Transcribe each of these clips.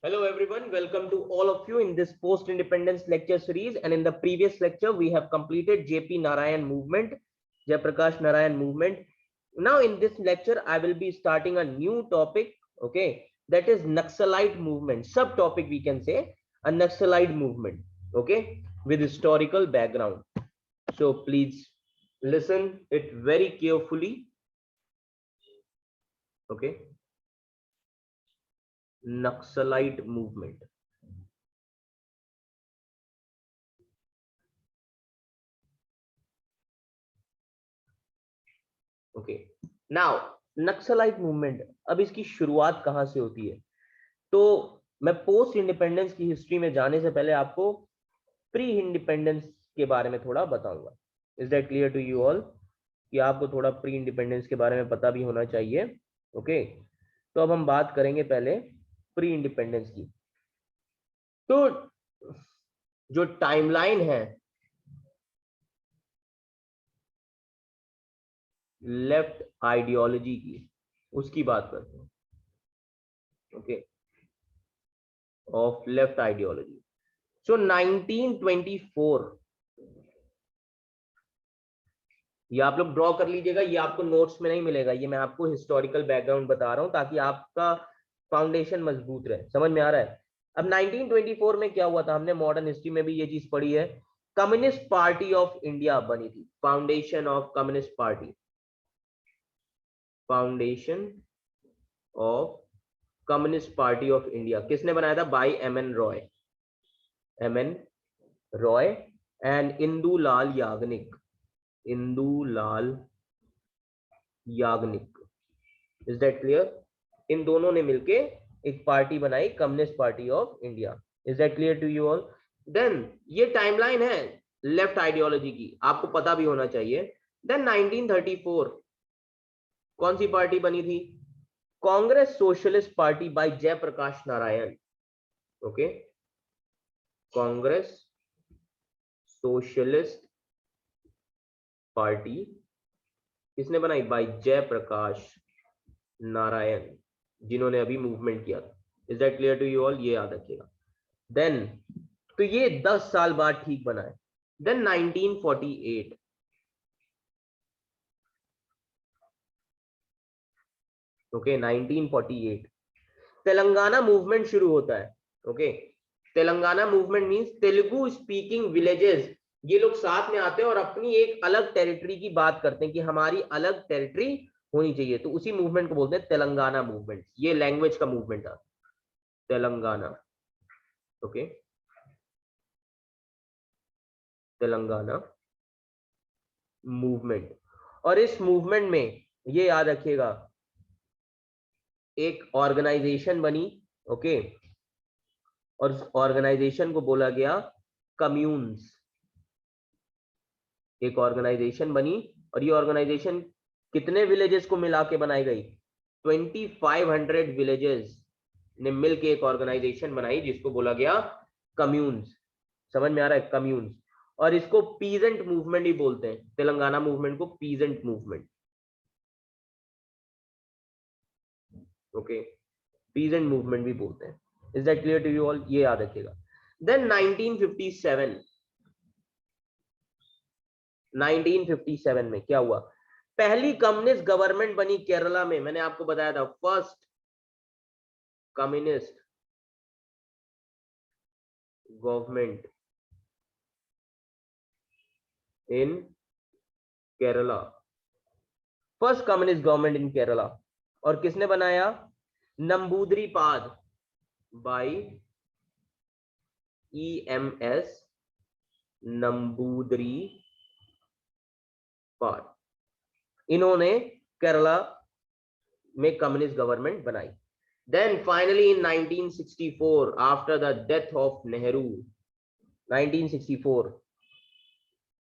Hello everyone, welcome to all of you in this post-independence lecture series. And in the previous lecture, we have completed JP Narayan movement, Jayaprakash Narayan movement. Now in this lecture, I will be starting a new topic, okay, that is Naxalite movement. Subtopic we can say, a Naxalite movement, okay, with historical background. So please listen it very carefully, okay. Naxalite movement. Okay now naxalite movement, अब इसकी शुरुआत कहां से होती है? तो मैं post independence की हिस्ट्री में जाने से पहले आपको प्री इंडिपेंडेंस के बारे में थोड़ा बताऊंगा. Is that clear to you all कि आपको थोड़ा प्री इंडिपेंडेंस के बारे में पता भी होना चाहिए. ओके तो अब हम बात करेंगे पहले प्री इंडिपेंडेंस की. तो जो टाइमलाइन है लेफ्ट आइडियोलॉजी की, उसकी बात करते हैं. Okay of left ideology. So 1924, ये आप लोग ड्रॉ कर लीजिएगा, ये आपको नोट्स में नहीं मिलेगा, ये मैं आपको हिस्टोरिकल बैकग्राउंड बता रहा हूं ताकि आपका फाउंडेशन मजबूत रहे. समझ में आ रहा है? अब 1924 में क्या हुआ था, हमने मॉडर्न हिस्ट्री में भी ये चीज पढ़ी है. कम्युनिस्ट पार्टी ऑफ इंडिया बनी थी. Foundation of Communist Party, foundation of Communist party of India किसने बनाया था? By M N Roy, M N Roy and Indulal Yagnik, Indulal Yagnik. Is that clear? इन दोनों ने मिलके एक पार्टी बनाई, Communist party of India. Is that clear to you all? Then ये टाइमलाइन है लेफ्ट आइडियोलॉजी की, आपको पता भी होना चाहिए. देन 1934 कौन सी पार्टी बनी थी? Congress socialist party by Jayaprakash Narayan. Okay Congress socialist party किसने बनाई? बाय जयप्रकाश नारायण, जिन्होंने अभी मूवमेंट किया था. Is that clear to you all? ये याद रखिएगा. देन तो ये 10 साल बाद ठीक बना है. देन 1948, ओके 1948 तेलंगाना मूवमेंट शुरू होता है. Okay Telangana movement means Telugu speaking villages, ये लोग साथ में आते हैं और अपनी एक अलग टेरिटरी की बात करते हैं कि हमारी अलग टेरिटरी होनी चाहिए. तो उसी मूवमेंट को बोलते हैं तेलंगाना मूवमेंट. ये लैंग्वेज का मूवमेंट था तेलंगाना. Okay Telangana movement. और इस मूवमेंट में ये याद रखिएगा एक ऑर्गेनाइजेशन बनी. ओके और ऑर्गेनाइजेशन को बोला गया कम्यून्स. एक ऑर्गेनाइजेशन बनी और ये ऑर्गेनाइजेशन कितने विलेजेस को मिला के बनाई गई? 2500 विलेजेस ने मिलके एक ऑर्गेनाइजेशन बनाई जिसको बोला गया कम्यून्स. समझ में आ रहा है? कम्यून्स. और इसको पीजेंट मूवमेंट ही बोलते हैं. तेलंगाना मूवमेंट को peasant movement. Okay peasant movement भी बोलते हैं. Is that clear to you all? ये याद रखिएगा. देन 1957 में क्या हुआ? पहली कम्युनिस्ट गवर्नमेंट बनी केरला में. मैंने आपको बताया था first communist government in Kerala, first communist government in Kerala. और किसने बनाया? Namboodiripad by EMS Namboodiripad. इन्होंने केरला में कम्युनिस्ट गवर्नमेंट बनाई. Then finally in 1964, after the death of Nehru, 1964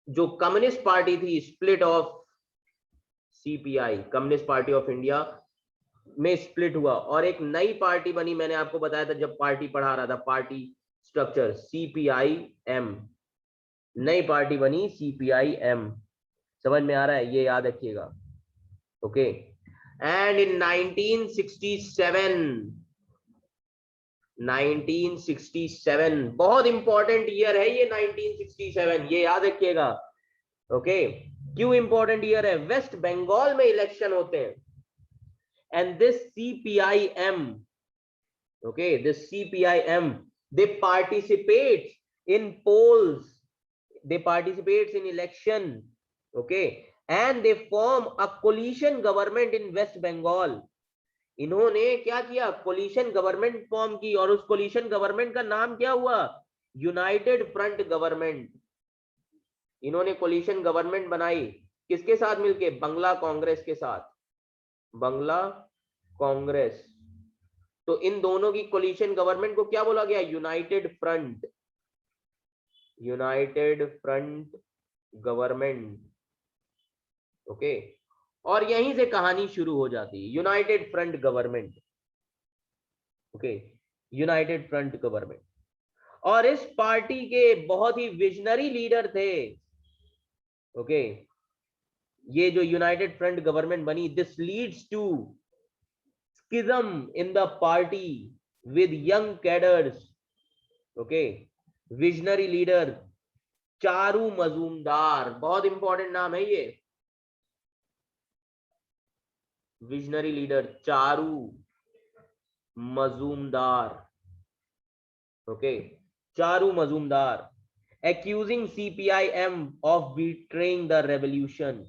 जो कम्युनिस्ट पार्टी थी split of CPI, communist party of India में स्प्लिट हुआ और एक नई पार्टी बनी. मैंने आपको बताया था जब पार्टी पढ़ा रहा था, पार्टी स्ट्रक्चर CPIM, नई पार्टी बनी CPIM. समझ में आ रहा है? ये याद रखिएगा. ओके एंड इन 1967 1967 बहुत इंपॉर्टेंट ईयर है ये 1967, ये याद रखिएगा। ओके, क्यों इंपॉर्टेंट ईयर है? वेस्ट बंगाल में इलेक्शन होते हैं, and this CPIM, okay, this CPIM, they participate in polls, they participate in election, okay, and they form a coalition government in West Bengal. इन्होंने क्या किया? कोलिशन गवर्नमेंट फॉर्म की, और उस कोलिशन गवर्नमेंट का नाम क्या हुआ? United front government. इन्होंने कोलिशन गवर्नमेंट बनाई किसके साथ मिलके? बंगला कांग्रेस के साथ, बंगला कांग्रेस। तो इन दोनों की कोलिशन गवर्नमेंट को क्या बोला गया? United front, united front government. Okay, और यहीं से कहानी शुरू हो जाती है, united front government. Okay, united front government. और इस पार्टी के बहुत ही विजनरी लीडर थे। ओके, ये जो यूनाइटेड फ्रंट गवर्नमेंट बनी, this leads to schism in the party with young cadres. Okay, visionary leader Charu Majumdar, बहुत इंपॉर्टेंट नाम है ये, visionary leader Charu Majumdar. Okay, Charu Majumdar accusing CPIM of betraying the revolution।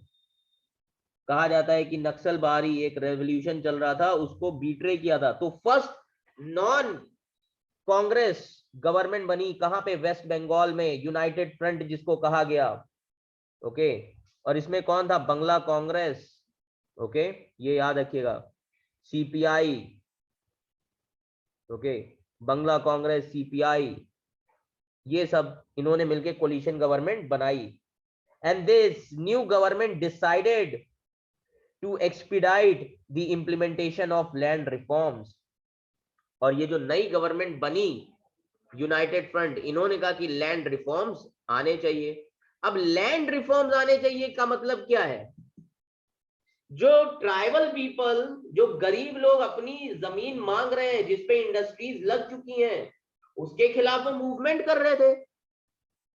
कहा जाता है कि नक्सलबारी, एक रेवोल्यूशन चल रहा था, उसको बीट्रे किया था। तो फर्स्ट नॉन कांग्रेस गवर्नमेंट बनी कहां पे? वेस्ट बंगाल में, यूनाइटेड फ्रंट जिसको कहा गया। ओके, और इसमें कौन था? बंगला कांग्रेस। ओके, ये याद रखिएगा, CPI। Okay, Bangla Congress, CPI, ये सब इन्होंने मिलकर कोलिशन गवर्नमेंट बनाई। And this new government decided to expedite the implementation of land reforms. और ये जो नई गवर्नमेंट बनी यूनाइटेड फ्रंट, इन्होंने कहा कि लैंड रिफॉर्म्स आने चाहिए। अब लैंड रिफॉर्म्स आने चाहिए का मतलब क्या है? जो ट्राइबल पीपल, जो गरीब लोग अपनी जमीन मांग रहे हैं, जिसपे इंडस्ट्रीज लग चुकी हैं, उसके खिलाफ वो मूवमेंट कर रहे थे।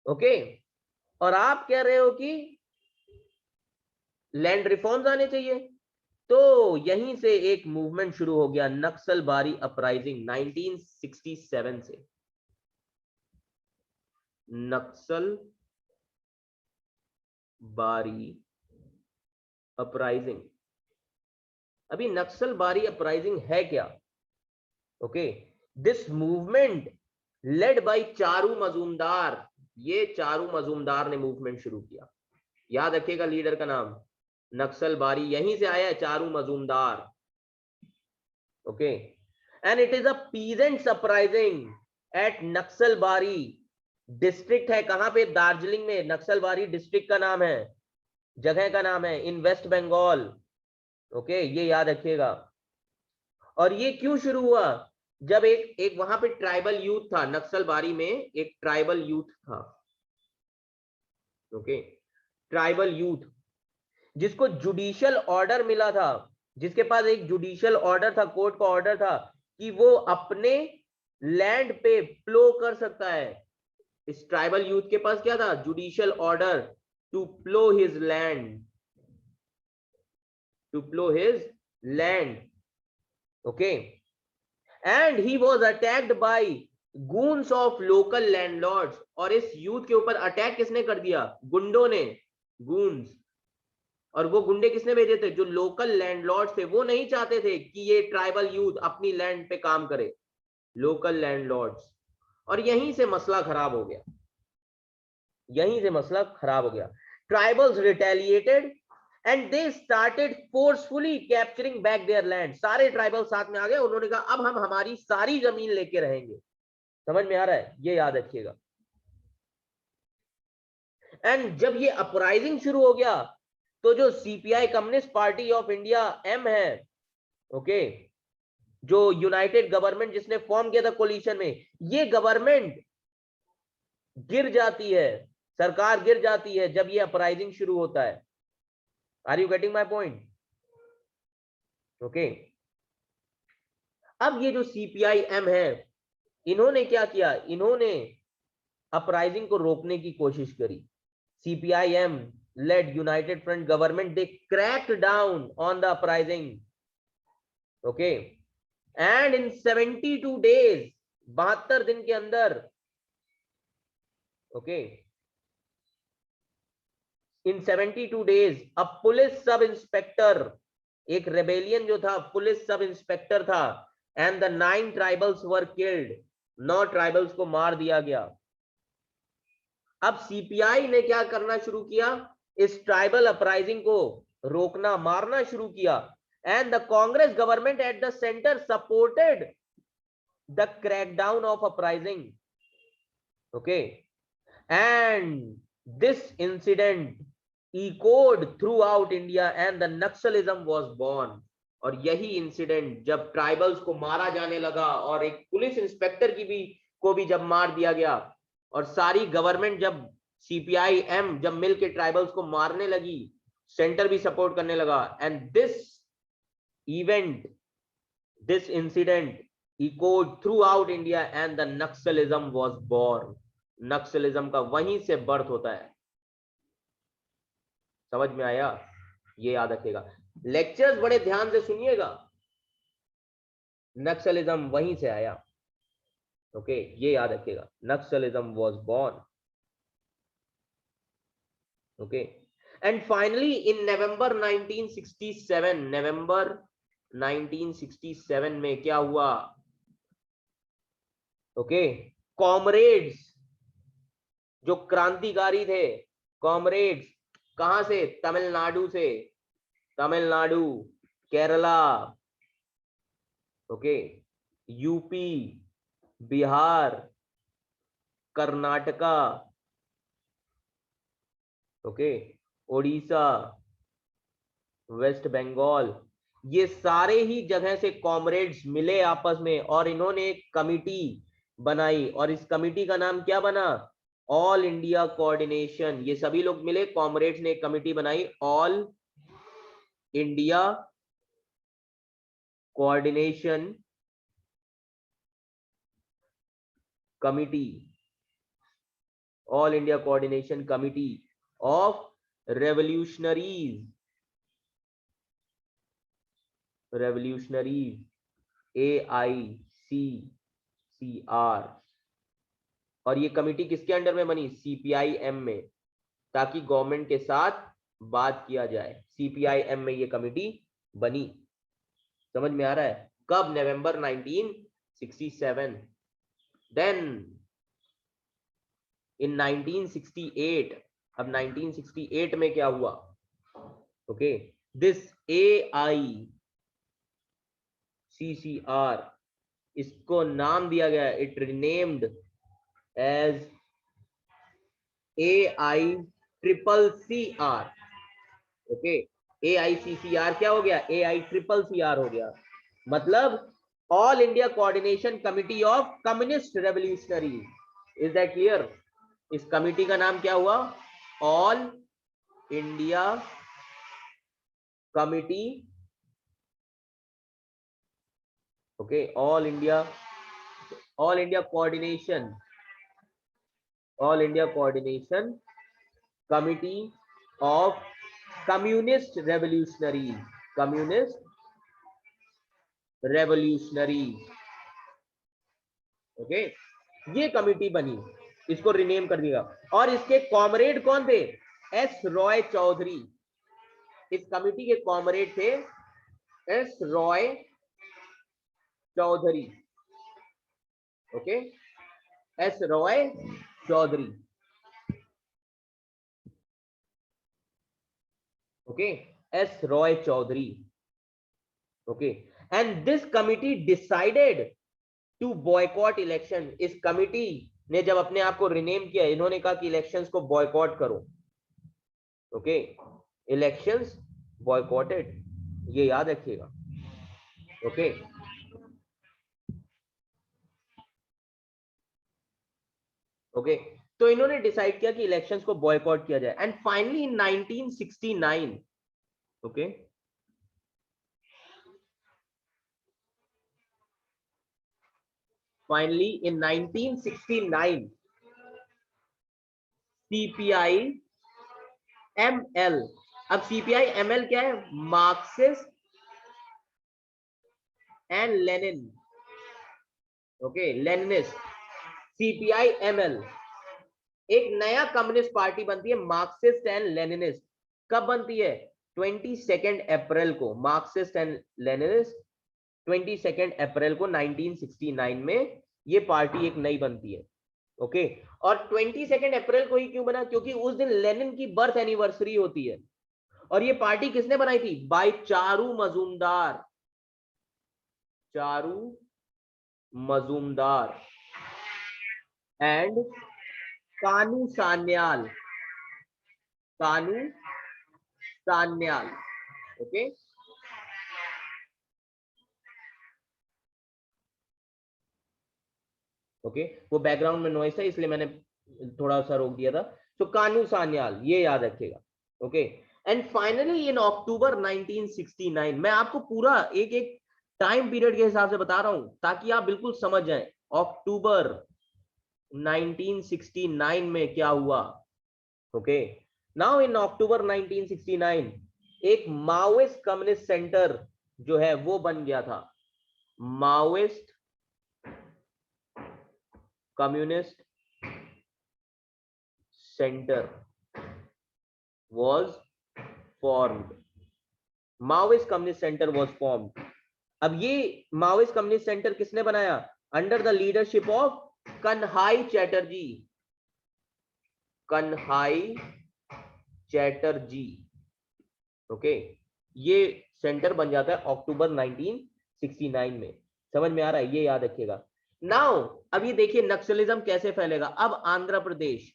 ओके, और आप कह रहे हो कि लैंड रिफॉर्म्स आने चाहिए। तो यहीं से एक मूवमेंट शुरू हो गया, नक्सलबारी अपराइजिंग 1967 से। नक्सल बारी अपराइजिंग। अभी नक्सलबारी अपराइजिंग है क्या? Okay, this movement led by Charu Majumdar. ये चारू मजूमदार ने मूवमेंट शुरू किया, याद रखिएगा लीडर का नाम, नक्सलबारी यहीं से आया है, Charu Majumdar. Okay, and it is a peasants uprising at Naxalbari district है कहां पे? दार्जिलिंग में। नक्सलबारी डिस्ट्रिक्ट का नाम है, जगह का नाम है, इन वेस्ट बंगाल। ओके, ये याद रखिएगा। और ये क्यों शुरू हुआ? जब एक वहां पे ट्राइबल यूथ था, नक्सलबारी में एक ट्राइबल यूथ था। ओके, ट्राइबल यूथ जिसको जुडिशियल ऑर्डर मिला था, जिसके पास एक जुडिशियल ऑर्डर था, कोर्ट का ऑर्डर था कि वो अपने लैंड पे प्लो कर सकता है। इस ट्राइबल यूथ के पास क्या था? Judicial order to plough his land, to plough his land. Okay, and he was attacked by goons of local landlords. और इस यूथ के ऊपर अटैक किसने कर दिया? गुंडों ने, गून्स। और वो गुंडे किसने भेजे थे? जो लोकल लैंडलॉर्ड्स थे। वो नहीं चाहते थे कि ये ट्राइबल यूथ अपनी लैंड पे काम करे, लोकल लैंडलॉर्ड्स। और यहीं से मसला खराब हो गया, यहीं से मसला खराब हो गया। Tribals retaliated and they started forcefully capturing back there land. सारे ट्राइबल साथ में आ गए, उन्होंने कहा अब हम हमारी सारी जमीन लेके रहेंगे। समझ में आ रहा है? ये याद रखिएगा। एंड जब ये अपराइजिंग शुरू हो गया, तो जो CPI communist party of India M है, ओके, जो यूनाइटेड गवर्नमेंट जिसने फॉर्म किया था कोलिशन में, ये गवर्नमेंट गिर जाती है, सरकार गिर जाती है जब ये अपराइजिंग शुरू होता है। Are you getting my point? Okay, अब ये जो CPI M है, इन्होंने क्या किया, इन्होंने अपराइजिंग को रोकने की कोशिश करी. CPIM led United Front government, they cracked down on the uprising. Okay, and in 72 days, 72 दिन के अंदर, okay, in 72 days, a police sub inspector, एक रेबेलियन जो था, पुलिस सब इंस्पेक्टर था, and the 9 tribals were killed, 9 tribals को मार दिया गया. अब सीपीआई ने क्या करना शुरू किया, इस ट्राइबल अपराइजिंग को रोकना, मारना शुरू किया. And the Congress government at the centre supported the crackdown of uprising. Okay, and this incident echoed through out India and the Naxalism was born. और यही इंसिडेंट जब ट्राइबल्स को मारा जाने लगा और एक पुलिस इंस्पेक्टर को भी जब मार दिया गया, और सारी गवर्नमेंट जब सीपीआईएम जब मिलके ट्राइबल्स को मारने लगी, सेंटर भी सपोर्ट करने लगा. And this incident echoed through out India and the Naxalism was born. Naxalism का वहीं से बर्थ होता है. समझ में आया? ये याद रखिएगा, लेक्चर्स बड़े ध्यान से सुनिएगा. नक्सलिज्म वहीं से आया. ओके, ये याद रखिएगा, Naxalism was born. Okay, and finally in November 1967 में क्या हुआ? ओके, कॉमरेड्स जो क्रांतिकारी थे, कॉमरेड्स कहां से? तमिलनाडु से, Tamil Nadu, Kerala, okay, UP, Bihar, Karnataka, okay, Odisha, West Bengal, ये सारे ही जगह से कॉमरेड्स मिले आपस में और इन्होंने एक कमिटी बनाई. और इस कमिटी का नाम क्या बना? All India coordination. ये सभी लोग मिले, कॉमरेड्स ने एक कमिटी बनाई, all India coordination committee, all India coordination committee of revolutionaries, AICCR. और ये कमिटी किसके अंडर में बनी? CPIM में, ताकि गवर्नमेंट के साथ बात किया जाए. CPIM में ये कमिटी बनी. समझ में आ रहा है? कब? नवंबर 1967. देन इन 1968, अब 1968 में क्या हुआ? ओके, दिस AICCR, इसको नाम दिया गया, it renamed as AICCR. Okay, AICCR क्या हो गया? AICCR हो गया. मतलब all India coordination committee of communist revolutionary. Is that clear? इस कमिटी का नाम क्या हुआ? All India committee, okay, all India coordination committee of communist revolutionary. Okay, ये कमिटी बनी, इसको रिनेम कर दिया. और इसके कॉमरेड कौन थे? एस रॉय चौधरी. इस कमिटी के कॉमरेड थे S Roy Chaudhary. Okay, S Roy Chaudhary. Okay, S Roy Chaudhary. Okay, and this committee decided to boycott election. इस कमिटी ने जब अपने आप को रिनेम किया, इन्होंने कहा कि इलेक्शंस को बॉयकॉट करो. ओके, इलेक्शंस बॉयकॉटेड, ये याद रखिएगा. ओके, ओके, तो इन्होंने डिसाइड किया कि इलेक्शंस को बॉयकॉट किया जाए. And finally in 1969, okay, finally in 1969 CPI ML, अब सीपीआई एमएल क्या है? Marxist and Lenin, okay, Leninist, CPI ML, एक नया कम्युनिस्ट पार्टी बनती है मार्क्सिस्ट एंड लेनिनिस्ट। कब बनती है? 22 अप्रैल को, मार्क्सिस्ट एंड लेनिनिस्ट 22 अप्रैल को 1969 में ये पार्टी एक नई बनती है, ओके। और 22 अप्रैल को ही क्यों बना? क्योंकि उस दिन लेनिन की बर्थ एनिवर्सरी होती है। और ये पार्टी किसने बनाई थी? By Charu Majumdar, Charu Majumdar and Kanu Sanyal, Kanu Sanyal, okay. Okay, वो बैकग्राउंड में नॉइस है इसलिए मैंने थोड़ा सा रोक दिया था। तो कानू सान्याल, ये याद रखेगा, ओके। एंड फाइनली इन अक्टूबर 1969, मैं आपको पूरा एक एक टाइम पीरियड के हिसाब से बता रहा हूं ताकि आप बिल्कुल समझ जाएं अक्टूबर 1969 में क्या हुआ, ओके। नाउ इन अक्टूबर 1969 एक माओइस्ट कम्युनिस्ट सेंटर जो है वो बन गया था, Maoist communist centre was formed, Maoist communist centre was formed। अब ये माओइस्ट कम्युनिस्ट सेंटर किसने बनाया? Under the leadership of Kanhai Chatterjee, Kanhai Chatterjee, okay. ये सेंटर बन जाता है अक्टूबर 1969 में। समझ में आ रहा है? ये याद रखिएगा। नाउ अब ये देखिए नक्सलिज्म कैसे फैलेगा। अब Andhra Pradesh,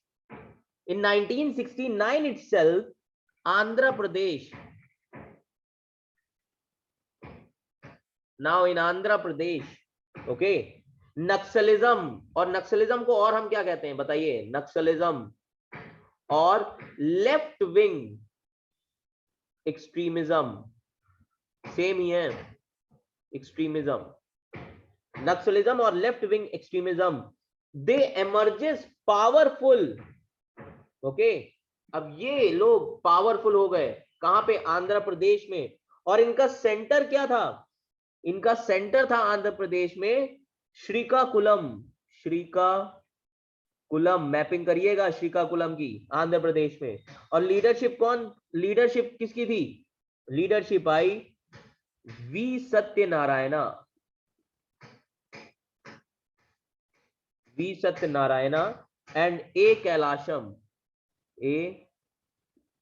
in 1969 itself, Andhra Pradesh, now in Andhra Pradesh, okay, Naxalism, और नक्सलिज्म को और हम क्या कहते हैं बताइए? नक्सलिज्म और लेफ्ट विंग एक्सट्रीमिज्म सेम ही है। एक्सट्रीमिज्म, नक्सलिज्म और लेफ्ट विंग एक्सट्रीमिज्म, दे एमर्जेस पावरफुल, ओके। अब ये लोग पावरफुल हो गए कहां पे? आंध्र प्रदेश में। और इनका सेंटर क्या था? इनका सेंटर था आंध्र प्रदेश में श्रीकाकुलम, श्रीकाकुलम, मैपिंग करिएगा श्रीकाकुलम की, आंध्र प्रदेश में। और लीडरशिप कौन, लीडरशिप किसकी थी? Leadership I V Satyanarayana, V Satyanarayana and A Kailasam, A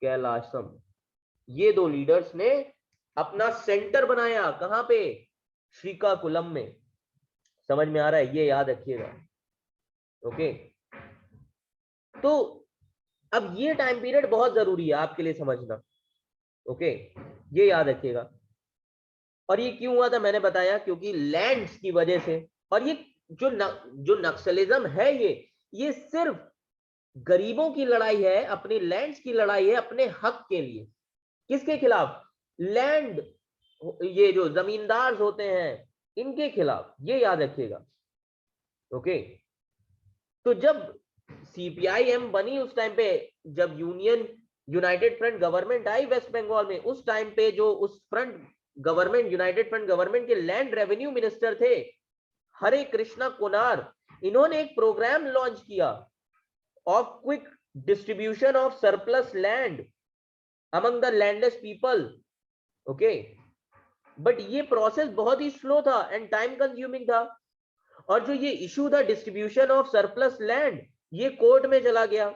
Kailasam. ये दो लीडर्स ने अपना सेंटर बनाया कहां पे? श्रीकाकुलम में। समझ में आ रहा है? ये याद रखिएगा, ओके। तो अब ये टाइम पीरियड बहुत जरूरी है आपके लिए समझना, ओके, ये याद रखिएगा। और ये क्यों हुआ था मैंने बताया, क्योंकि लैंड्स की वजह से। और ये जो नक्सलिज्म है, ये सिर्फ गरीबों की लड़ाई है, अपने लैंड्स की लड़ाई है, अपने हक के लिए। किसके खिलाफ? लैंड, ये जो जमींदार होते हैं इनके खिलाफ, ये याद रखिएगा, ओके। तो जब सीपीआईएम बनी उस टाइम पे, जब यूनाइटेड फ्रंट गवर्नमेंट आई वेस्ट बंगाल में, उस टाइम पे जो उस front government, United front government के लैंड रेवेन्यू मिनिस्टर थे हरे कृष्णा कोनार, इन्होंने एक प्रोग्राम लॉन्च किया of quick distribution of surplus land among the landless people, okay. But ये प्रोसेस बहुत ही स्लो था एंड टाइम कंज्यूमिंग था। और जो ये इशू था डिस्ट्रीब्यूशन ऑफ सरप्लस लैंड, ये कोर्ट में चला गया।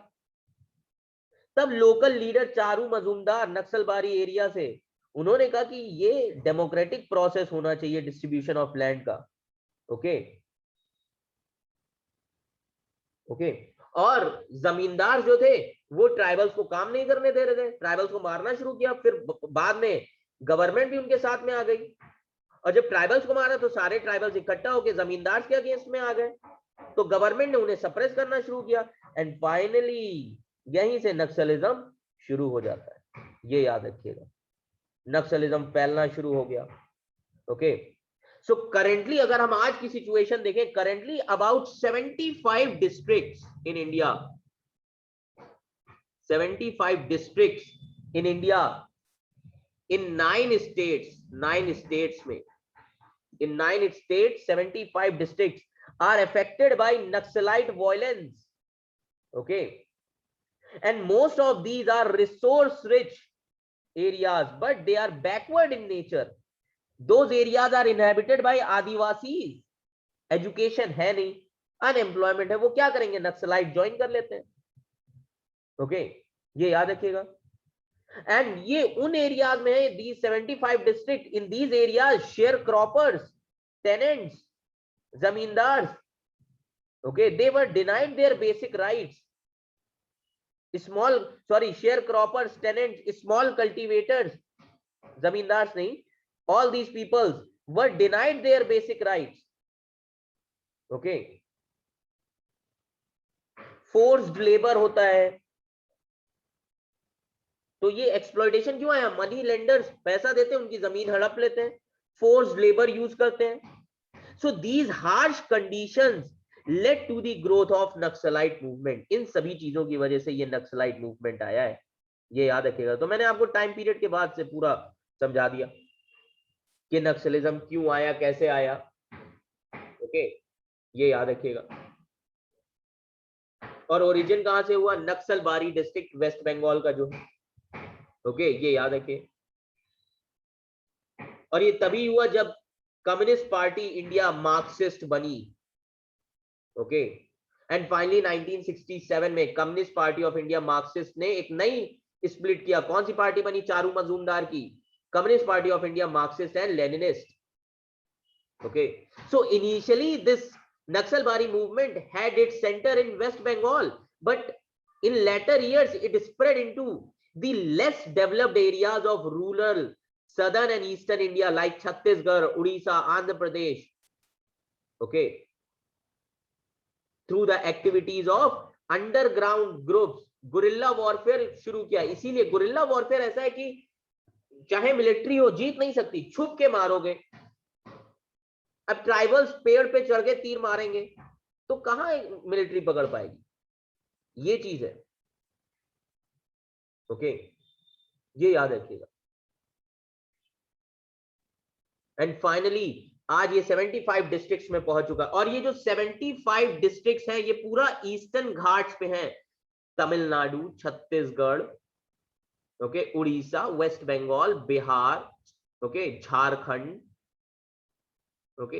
तब local leader Charu Majumdar Naxalbari area से, उन्होंने कहा कि ये डेमोक्रेटिक प्रोसेस होना चाहिए डिस्ट्रीब्यूशन ऑफ लैंड का, ओके, ओके। और जमींदार जो थे वो ट्राइबल्स को काम नहीं करने दे रहे थे, ट्राइबल्स को मारना शुरू किया। फिर बाद में गवर्नमेंट भी उनके साथ में आ गई, और जब ट्राइबल्स को मारा तो सारे ट्राइबल्स इकट्ठा होकर जमींदार के अगेंस्ट में आ गए, तो गवर्नमेंट ने उन्हें सप्रेस करना शुरू किया। एंड फाइनली यहीं से नक्सलिज्म शुरू हो जाता है, ये याद रखिएगा। नक्सलिज्म फैलना शुरू हो गया, ओके। सो करेंटली अगर हम आज की सिचुएशन देखें, currently about 75 districts in India, 75 districts in India, in 9 states में, in 9 states 75 districts are affected by Naxalite violence. Okay, and most of these are resource rich areas, but they are backward in nature. Those areas are inhabited by Adivasis. Education है नहीं, unemployment है, वो क्या करेंगे, naxalite join कर लेते हैं. Okay, ये याद रखिएगा. एंड ये उन एरियाज में है, these 75 district, in these areas sharecroppers, tenants, zamindars, okay, they were denied their basic rights. Sharecroppers, tenants, small cultivators, zamindars nahi, all these peoples were denied their basic rights. Okay, forced labor होता है. तो ये exploitation क्यों आया, money lenders पैसा देते हैं, उनकी जमीन हड़प लेते हैं, फोर्स्ड लेबर यूज करते हैं. So these harsh conditions led to the growth of Naxalite movement. इन सभी चीजों की वजह से ये नक्सलाइट मूवमेंट आया है, ये याद रखिएगा. तो मैंने आपको टाइम पीरियड के बाद से पूरा समझा दिया कि नक्सलिज्म क्यों आया, कैसे आया. ओके, ये याद रखिएगा. और ओरिजिन कहां से हुआ, नक्सलबारी डिस्ट्रिक्ट वेस्ट बंगाल का जो है. ओके, ये याद रखिए. और ये तभी हुआ जब कम्युनिस्ट पार्टी इंडिया मार्क्सिस्ट बनी. ओके, एंड फाइनली 1967 में communist party of India Marxist ने एक नई स्प्लिट किया. कौन सी पार्टी बनी, चारू मजूमदार की, communist party of India Marxist and Leninist. Okay, so initially this Naxalbari movement had its centre in West Bengal, but in later years it spread into the less developed areas of rural southern and eastern India like Chhattisgarh, Odisha, Andhra Pradesh. Okay, through the activities of underground groups, guerrilla warfare शुरू किया. इसीलिए guerrilla warfare ऐसा है कि चाहे military हो जीत नहीं सकती, छुप के मारोगे. अब ट्राइबल्स पेड़ पे चढ़ के तीर मारेंगे तो कहां मिलिट्री पकड़ पाएगी, ये चीज है. ओके, ये याद रखिएगा. एंड फाइनली आज ये 75 डिस्ट्रिक्ट्स में पहुंच चुका. और ये जो 75 डिस्ट्रिक्ट्स हैं ये पूरा ईस्टर्न घाट्स पे हैं. Tamil Nadu, Chhattisgarh, okay, Orissa, West Bengal, Bihar, okay, Jharkhand. Okay,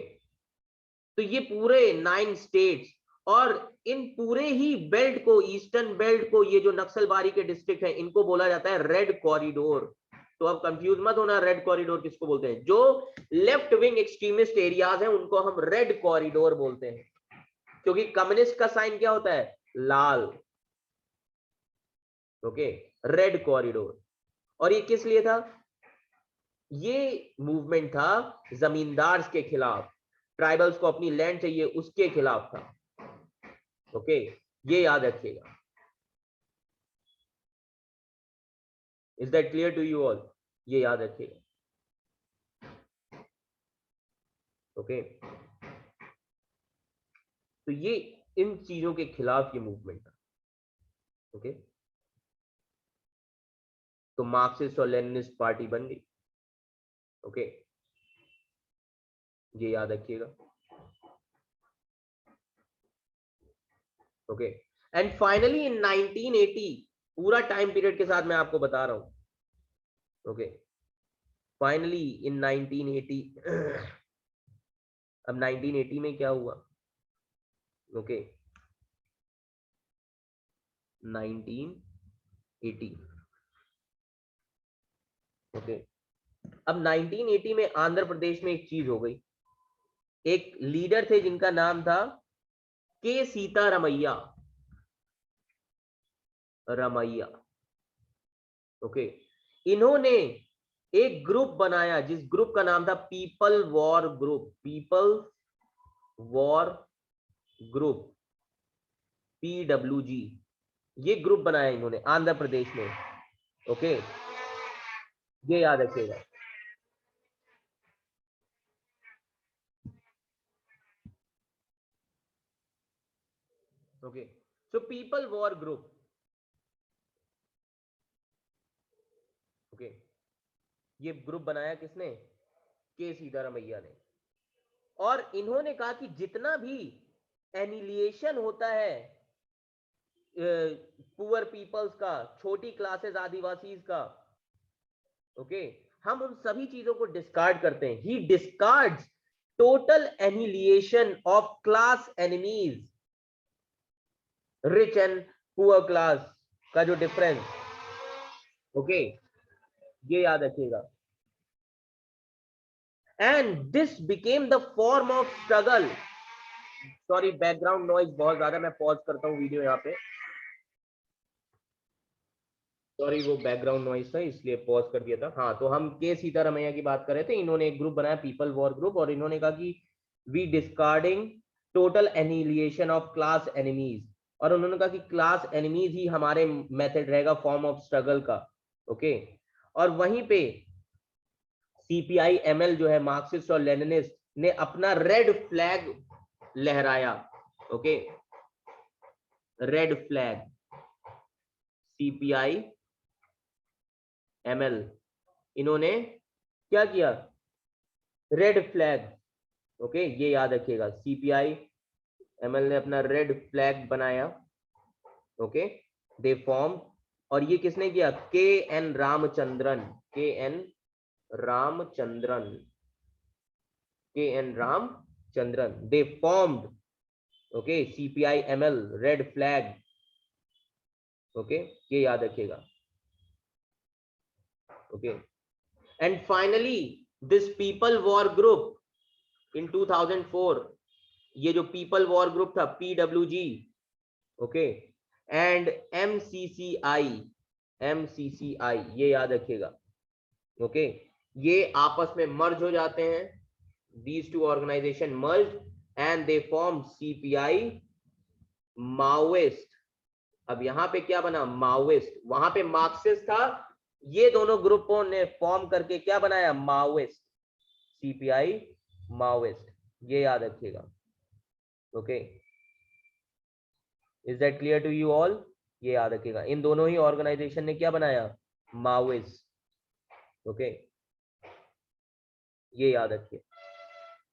तो ये पूरे 9 स्टेट्स, और इन पूरे ही बेल्ट को, ईस्टर्न बेल्ट को, ये जो नक्सलबारी के डिस्ट्रिक्ट हैं इनको बोला जाता है रेड कॉरिडोर. तो अब कंफ्यूज मत होना, रेड कॉरिडोर किसको बोलते हैं, जो लेफ्ट विंग एक्सट्रीमिस्ट एरियाज हैं उनको हम रेड कॉरिडोर बोलते हैं, क्योंकि कम्युनिस्ट का साइन क्या होता है, लाल. Okay, red corridor. और ये किस लिए था, ये मूवमेंट था जमींदार्स के खिलाफ, ट्राइबल्स को अपनी लैंड चाहिए उसके खिलाफ था. ओके, ये याद रखिएगा. Is that clear to you all, ये याद रखिएगा. ओके, तो ये इन चीजों के खिलाफ ये मूवमेंट था. ओके, तो मार्क्सिस्ट और लेनिनिस्ट पार्टी बन गई. ओके, ये याद रखिएगा. ओके, एंड फाइनली इन 1980, पूरा टाइम पीरियड के साथ मैं आपको बता रहा हूं. ओके, फाइनली इन 1980 अब 1980 में क्या हुआ. ओके, 1980. ओके, अब 1980 में आंध्र प्रदेश में एक चीज हो गई. एक लीडर थे जिनका नाम था के सीतारमैया. ओके, इन्होंने एक ग्रुप बनाया जिस ग्रुप का नाम था people war group. People war group, PWG. ये ग्रुप बनाया इन्होंने आंध्र प्रदेश में. ओके, ये याद रखिएगा. Okay, so people war group. Okay, ये ग्रुप बनाया किसने? के सीतारामैया ने। और इन्होंने कहा कि जितना भी एनिलिएशन होता है पुअर पीपल्स का, छोटी क्लासेस आदिवासीज का, ओके, हम उन सभी चीजों को डिस्कार्ड करते हैं। He discards total annihilation of class enemies, rich and poor class का जो डिफरेंस, ओके, ये याद रखिएगा। And this became the form of struggle. Sorry, background noise बहुत ज्यादा, मैं पॉज करता हूं वीडियो यहाँ पे। सॉरी, वो बैकग्राउंड नॉइज था इसलिए पॉज कर दिया था। हाँ, तो हम के सीतारामैया की बात कर रहे थे। इन्होंने एक ग्रुप बनाया, पीपल वॉर ग्रुप, और इन्होंने कहा कि we discarding total annihilation of class enemies, और उन्होंने कहा कि क्लास एनिमीज ही हमारे मेथड रहेगा फॉर्म ऑफ स्ट्रगल का। ओके, और वहीं पे सीपीआई एमएल जो है, मार्क्सिस्ट और लेनिनिस्ट, ने अपना रेड फ्लैग लहराया। Okay, red flag, CPI ML, इन्होंने क्या किया? Red flag. ओके, ये याद रखिएगा, सीपीआई एमएल ने अपना रेड फ्लैग बनाया। ओके, दे फॉर्म, और ये किसने किया? के N Ramachandran, K N Ramachandran, K N Ramachandran, they formed, okay, CPI ML, red flag. Okay, ये याद रखिएगा। Okay, and finally this people war group in 2004, ये जो पीपल वॉर ग्रुप था, PWG, okay, and MCCI, MCCI, ये याद रखिएगा। ओके, ये आपस में मर्ज हो जाते हैं। these two organization merged and they formed CPI Maoist. अब यहां पे क्या बना? माओइस्ट। वहां पे मार्क्सिस्ट था, ये दोनों ग्रुपों ने फॉर्म करके क्या बनाया? माओइस्ट, सीपीआई माओइस्ट, ये याद रखिएगा। Okay, is that clear to you all? ये याद रखिएगा, इन दोनों ही ऑर्गेनाइजेशन ने क्या बनाया? माओइस्ट। ओके, ये याद रखिए।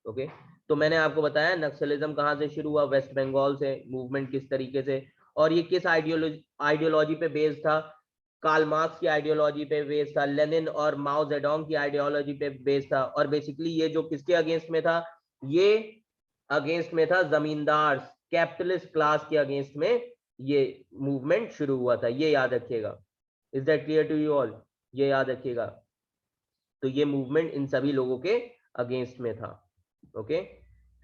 ओके, तो मैंने आपको बताया नक्सलिज्म कहां से शुरू हुआ, वेस्ट बंगाल से, मूवमेंट किस तरीके से, और ये किस आइडियोलॉजी पे बेस्ड था? कार्ल मार्क्स की आइडियोलॉजी पे बेस्ड था, लेनिन और माओ जेडोंग की आइडियोलॉजी पे बेस्ड था। और बेसिकली ये जो किसके अगेंस्ट में था? ये अगेंस्ट में था जमींदार, कैपिटलिस्ट क्लास के अगेंस्ट में ये मूवमेंट शुरू हुआ था। ये याद रखिएगा। Is that clear to you all? ये याद रखिएगा। तो ये मूवमेंट इन सभी लोगों के अगेंस्ट में था। ओके,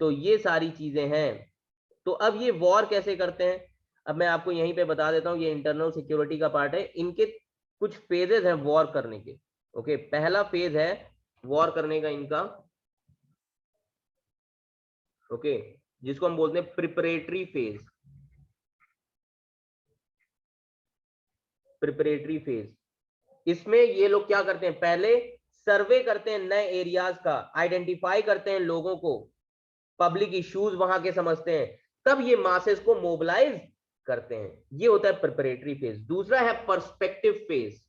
तो ये सारी चीजें हैं। तो अब ये वॉर कैसे करते हैं, अब मैं आपको यहीं पे बता देता हूं। ये इंटरनल सिक्योरिटी का पार्ट है। इनके कुछ फेजेस हैं वॉर करने के। ओके, पहला फेज है वॉर करने का इनका, ओके, जिसको हम बोलते हैं प्रिपरेटरी फेज। प्रिपरेटरी फेज, इसमें ये लोग क्या करते हैं? पहले सर्वे करते हैं नए एरियाज का, आइडेंटिफाई करते हैं लोगों को, पब्लिक इश्यूज वहां के समझते हैं, तब ये मासेस को मोबिलाइज करते हैं। ये होता है प्रिपरेटरी फेज। दूसरा है पर्सपेक्टिव फेज।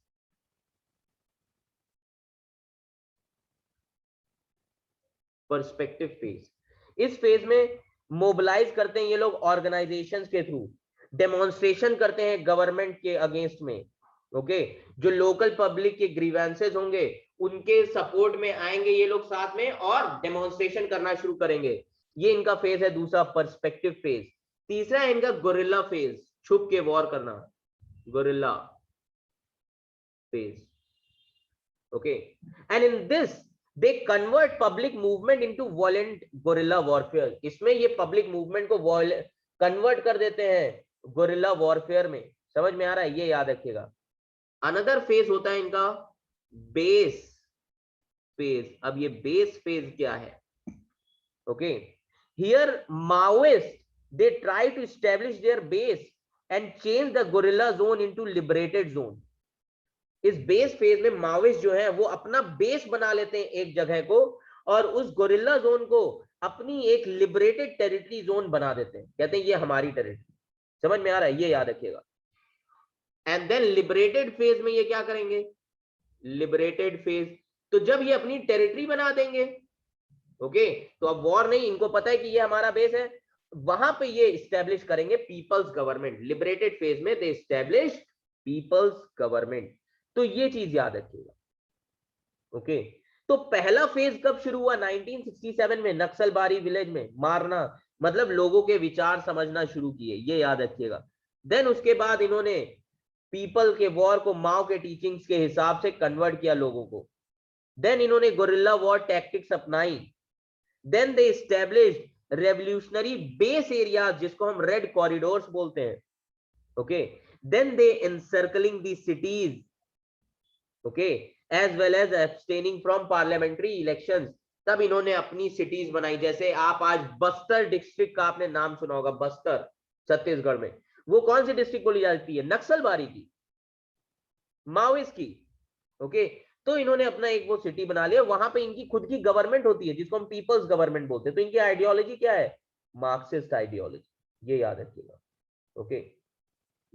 पर्सपेक्टिव फेज, इस फेज में मोबिलाइज करते हैं ये लोग ऑर्गेनाइजेशंस के थ्रू, डेमोन्स्ट्रेशन करते हैं गवर्नमेंट के अगेंस्ट में। ओके, जो लोकल पब्लिक के ग्रीवेंसेस होंगे उनके सपोर्ट में आएंगे ये लोग साथ में, और डेमोन्स्ट्रेशन करना शुरू करेंगे। ये इनका फेज है दूसरा, पर्सपेक्टिव फेज। तीसरा है इनका गोरिल्ला फेज, छुप के वॉर करना, gorilla phase. Okay, and in this they convert public movement into violent guerrilla warfare। इसमें ये पब्लिक मूवमेंट को कन्वर्ट कर देते हैं गुरिल्ला वॉरफेयर में। समझ में आ रहा है? ये याद रखिएगा। अनदर फेज होता है इनका बेस फेज। अब ये बेस फेज क्या है? Okay, here Maoist they try to establish their base and change the guerrilla zone into liberated zone. इस बेस फेज में माओइस्ट जो है वो अपना बेस बना लेते हैं एक जगह को, और उस गोरिल्ला जोन को अपनी एक लिबरेटेड टेरिटरी जोन बना देते हैं। कहते हैं ये हमारी टेरिटरी। समझ में आ रहा है, ये याद रखिएगा। एंड देन लिबरेटेड फेज में ये क्या करेंगे, लिबरेटेड फेज, तो जब ये अपनी टेरिटरी बना देंगे, ओके, तो अब वॉर नहीं, इनको पता है कि ये हमारा बेस है, वहां पे ये स्टैब्लिश करेंगे पीपल्स गवर्नमेंट। लिबरेटेड फेज में दे स्टैब्लिश पीपल्स गवर्नमेंट, तो ये चीज याद रखिएगा। ओके, तो पहला फेज कब शुरू हुआ, 1967 में, नक्सलबारी विलेज में मारना, मतलब लोगों के विचार समझना शुरू किए, ये याद रखिएगा। देन उसके बाद इन्होंने पीपल के वॉर को माओ के टीचिंग्स के हिसाब से कन्वर्ट किया लोगों को। देन इन्होंने गोरिल्ला वॉर टैक्टिक्स अपनाई। Then they established revolutionary base area, जिसको हम रेड कॉरिडोर्स बोलते हैं। Okay, then they encircling the cities, okay, as well as abstaining from parliamentary elections. तब इन्होंने अपनी सिटीज बनाई, जैसे आप आज बस्तर डिस्ट्रिक्ट का आपने नाम सुना होगा, बस्तर छत्तीसगढ़ में, वो कौन सी डिस्ट्रिक्ट बोली जाती है, नक्सलबारी की, माओइस्ट की। ओके, तो इन्होंने अपना एक वो सिटी बना लिया, वहां पे इनकी खुद की गवर्नमेंट होती है, जिसको हम पीपल्स गवर्नमेंट बोलते हैं। तो इनकी आइडियोलॉजी क्या है, मार्क्सिस्ट आइडियोलॉजी, ये याद रखिएगा। ओके,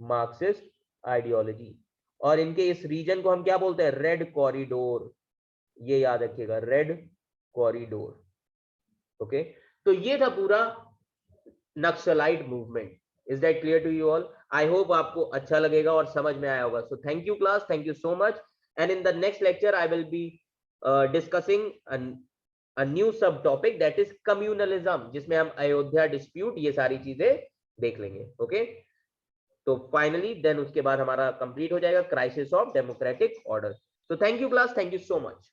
मार्क्सिस्ट आइडियोलॉजी, और इनके इस रीजन को हम क्या बोलते हैं, रेड कॉरिडोर, ये याद रखिएगा, रेड कॉरिडोर। ओके, तो ये था पूरा Naxalite movement. Is that clear to you all? I hope आपको अच्छा लगेगा और समझ में आया होगा। So thank you class, thank you so much, and in the next lecture I will be discussing a new subtopic that is communalism, जिसमें हम अयोध्या डिस्प्यूट ये सारी चीजें देख लेंगे। ओके, तो फाइनली देन उसके बाद हमारा कंप्लीट हो जाएगा crisis of democratic order. So thank you class, thank you so much.